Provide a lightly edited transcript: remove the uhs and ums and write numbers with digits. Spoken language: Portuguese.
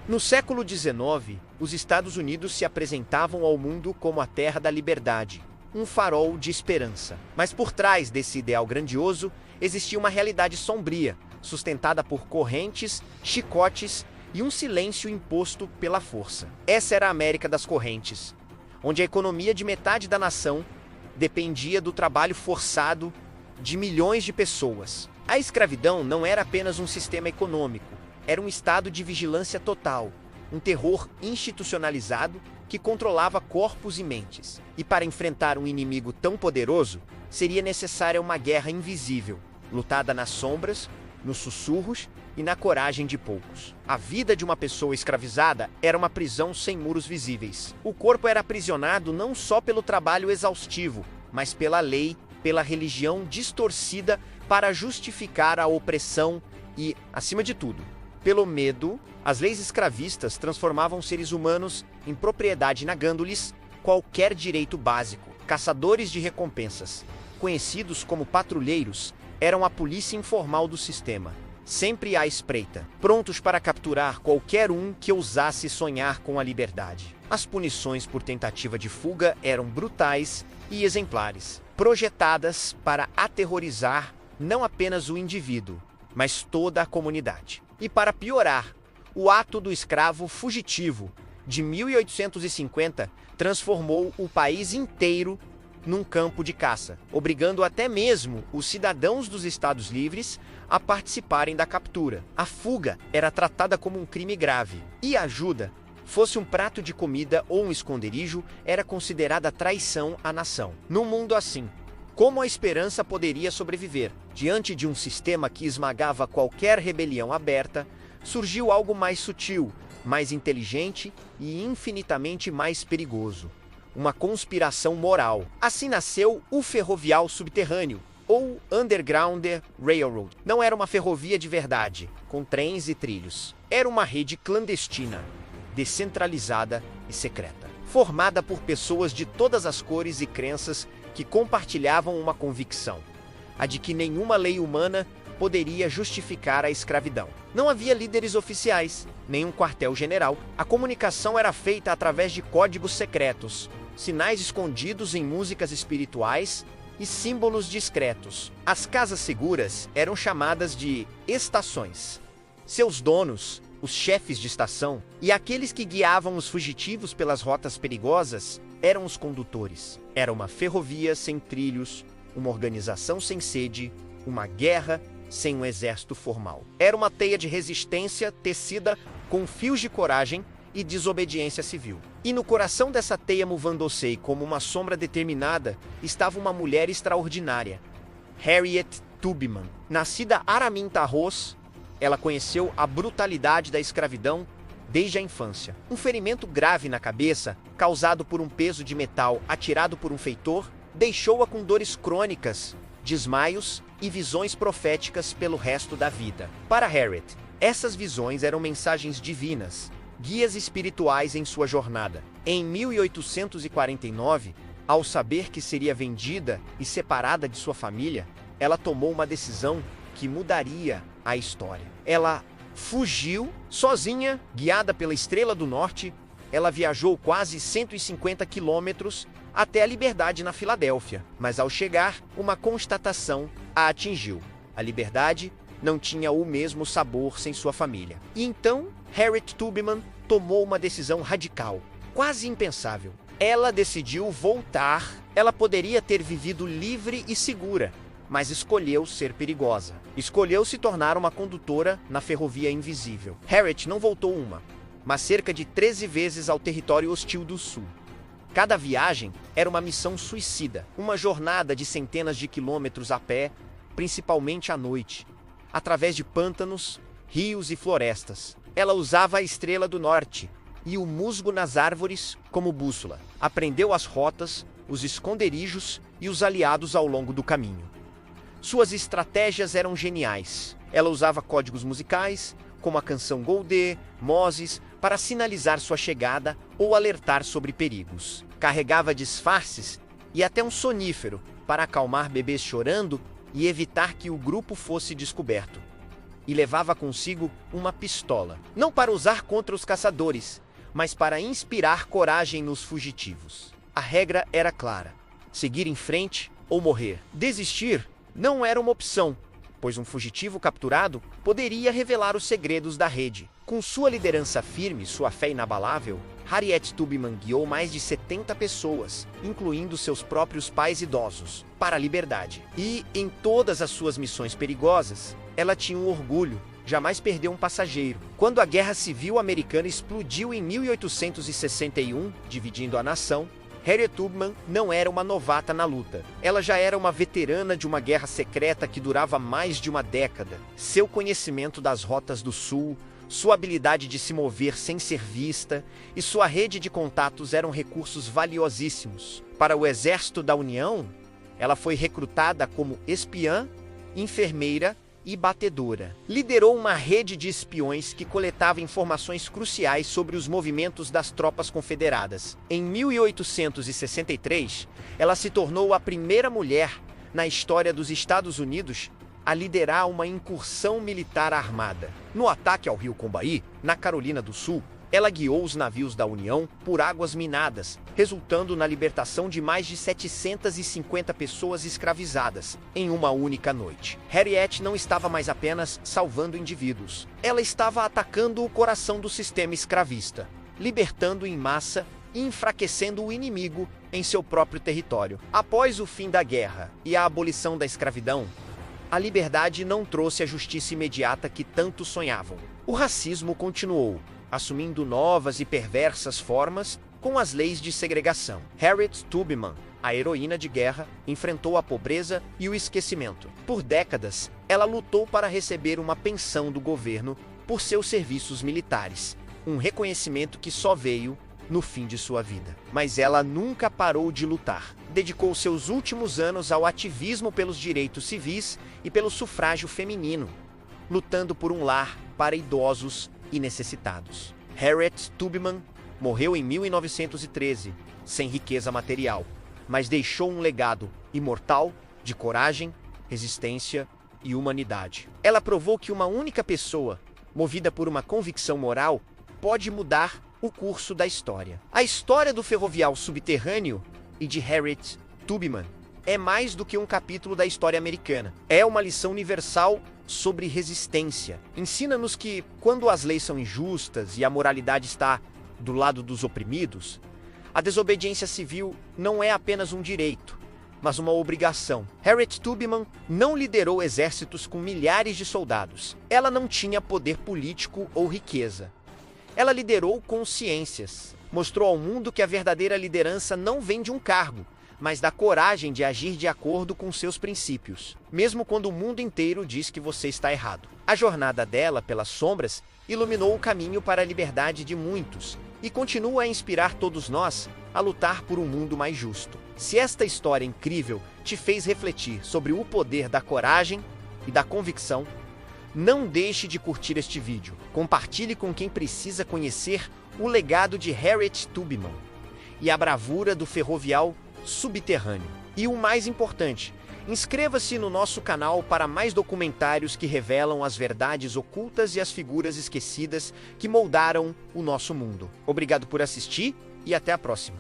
No século XIX, os Estados Unidos se apresentavam ao mundo como a terra da liberdade, um farol de esperança. Mas por trás desse ideal grandioso, existia uma realidade sombria, sustentada por correntes, chicotes e um silêncio imposto pela força. Essa era a América das correntes, onde a economia de metade da nação dependia do trabalho forçado de milhões de pessoas. A escravidão não era apenas um sistema econômico, era um estado de vigilância total, um terror institucionalizado que controlava corpos e mentes. E para enfrentar um inimigo tão poderoso, seria necessária uma guerra invisível, lutada nas sombras, nos sussurros e na coragem de poucos. A vida de uma pessoa escravizada era uma prisão sem muros visíveis. O corpo era aprisionado não só pelo trabalho exaustivo, mas pela lei, pela religião distorcida para justificar a opressão e, acima de tudo, pelo medo. As leis escravistas transformavam seres humanos em propriedade, negando-lhes qualquer direito básico. Caçadores de recompensas, conhecidos como patrulheiros, eram a polícia informal do sistema, sempre à espreita, prontos para capturar qualquer um que ousasse sonhar com a liberdade. As punições por tentativa de fuga eram brutais e exemplares, projetadas para aterrorizar não apenas o indivíduo, mas toda a comunidade. E para piorar, o ato do escravo fugitivo de 1850 transformou o país inteiro num campo de caça, obrigando até mesmo os cidadãos dos Estados Livres a participarem da captura. A fuga era tratada como um crime grave, e a ajuda, fosse um prato de comida ou um esconderijo, era considerada traição à nação. Num mundo assim, como a esperança poderia sobreviver? Diante de um sistema que esmagava qualquer rebelião aberta, surgiu algo mais sutil, mais inteligente e infinitamente mais perigoso: uma conspiração moral. Assim nasceu o ferroviário subterrâneo, ou Underground Railroad. Não era uma ferrovia de verdade, com trens e trilhos. Era uma rede clandestina, descentralizada e secreta, formada por pessoas de todas as cores e crenças que compartilhavam uma convicção: a de que nenhuma lei humana poderia justificar a escravidão. Não havia líderes oficiais, nem um quartel-general. A comunicação era feita através de códigos secretos, sinais escondidos em músicas espirituais e símbolos discretos. As casas seguras eram chamadas de estações. Seus donos, os chefes de estação, e aqueles que guiavam os fugitivos pelas rotas perigosas, eram os condutores. Era uma ferrovia sem trilhos, uma organização sem sede, uma guerra sem um exército formal. Era uma teia de resistência tecida com fios de coragem e desobediência civil. E no coração dessa teia Muvandosei, como uma sombra determinada, estava uma mulher extraordinária, Harriet Tubman. Nascida Araminta-Ros, ela conheceu a brutalidade da escravidão desde a infância. Um ferimento grave na cabeça, causado por um peso de metal atirado por um feitor, deixou-a com dores crônicas, desmaios e visões proféticas pelo resto da vida. Para Harriet, essas visões eram mensagens divinas, guias espirituais em sua jornada. Em 1849, ao saber que seria vendida e separada de sua família, ela tomou uma decisão que mudaria a história. Ela fugiu sozinha, guiada pela Estrela do Norte. Ela viajou quase 150 quilômetros até a liberdade na Filadélfia. Mas ao chegar, uma constatação a atingiu: a liberdade não tinha o mesmo sabor sem sua família. E então, Harriet Tubman tomou uma decisão radical, quase impensável. Ela decidiu voltar. Ela poderia ter vivido livre e segura, mas escolheu ser perigosa. Escolheu se tornar uma condutora na ferrovia invisível. Harriet não voltou uma, mas cerca de 13 vezes ao território hostil do Sul. Cada viagem era uma missão suicida, uma jornada de centenas de quilômetros a pé, principalmente à noite, através de pântanos, rios e florestas. Ela usava a Estrela do Norte e o musgo nas árvores como bússola. Aprendeu as rotas, os esconderijos e os aliados ao longo do caminho. Suas estratégias eram geniais. Ela usava códigos musicais, como a canção Goldê, Moses, para sinalizar sua chegada ou alertar sobre perigos. Carregava disfarces e até um sonífero para acalmar bebês chorando e evitar que o grupo fosse descoberto. e levava consigo uma pistola, não para usar contra os caçadores, mas para inspirar coragem nos fugitivos. A regra era clara: seguir em frente ou morrer. Desistir não era uma opção, pois um fugitivo capturado poderia revelar os segredos da rede. Com sua liderança firme e sua fé inabalável, Harriet Tubman guiou mais de 70 pessoas, incluindo seus próprios pais idosos, para a liberdade. E, em todas as suas missões perigosas, ela tinha um orgulho: jamais perdeu um passageiro. Quando a Guerra Civil Americana explodiu em 1861, dividindo a nação, Harriet Tubman não era uma novata na luta. Ela já era uma veterana de uma guerra secreta que durava mais de uma década. Seu conhecimento das rotas do Sul, sua habilidade de se mover sem ser vista e sua rede de contatos eram recursos valiosíssimos. Para o Exército da União, ela foi recrutada como espiã, enfermeira e batedora. Liderou uma rede de espiões que coletava informações cruciais sobre os movimentos das tropas confederadas. Em 1863, ela se tornou a primeira mulher na história dos Estados Unidos a liderar uma incursão militar armada. No ataque ao rio Combaí, na Carolina do Sul, ela guiou os navios da União por águas minadas, resultando na libertação de mais de 750 pessoas escravizadas em uma única noite. Harriet não estava mais apenas salvando indivíduos. Ela estava atacando o coração do sistema escravista, libertando em massa e enfraquecendo o inimigo em seu próprio território. Após o fim da guerra e a abolição da escravidão, a liberdade não trouxe a justiça imediata que tanto sonhavam. O racismo continuou, assumindo novas e perversas formas com as leis de segregação. Harriet Tubman, a heroína de guerra, enfrentou a pobreza e o esquecimento. Por décadas, ela lutou para receber uma pensão do governo por seus serviços militares, um reconhecimento que só veio no fim de sua vida. Mas ela nunca parou de lutar. Dedicou seus últimos anos ao ativismo pelos direitos civis e pelo sufrágio feminino, lutando por um lar para idosos e necessitados. Harriet Tubman morreu em 1913, sem riqueza material, mas deixou um legado imortal de coragem, resistência e humanidade. Ela provou que uma única pessoa, movida por uma convicção moral, pode mudar o curso da história. A história do ferroviário subterrâneo e de Harriet Tubman é mais do que um capítulo da história americana. É uma lição universal sobre resistência. Ensina-nos que, quando as leis são injustas e a moralidade está do lado dos oprimidos, a desobediência civil não é apenas um direito, mas uma obrigação. Harriet Tubman não liderou exércitos com milhares de soldados. Ela não tinha poder político ou riqueza. Ela liderou consciências. Mostrou ao mundo que a verdadeira liderança não vem de um cargo, mas da coragem de agir de acordo com seus princípios, mesmo quando o mundo inteiro diz que você está errado. A jornada dela pelas sombras iluminou o caminho para a liberdade de muitos e continua a inspirar todos nós a lutar por um mundo mais justo. Se esta história incrível te fez refletir sobre o poder da coragem e da convicção, não deixe de curtir este vídeo. Compartilhe com quem precisa conhecer o legado de Harriet Tubman e a bravura do ferroviário subterrâneo. E o mais importante, inscreva-se no nosso canal para mais documentários que revelam as verdades ocultas e as figuras esquecidas que moldaram o nosso mundo. Obrigado por assistir e até a próxima.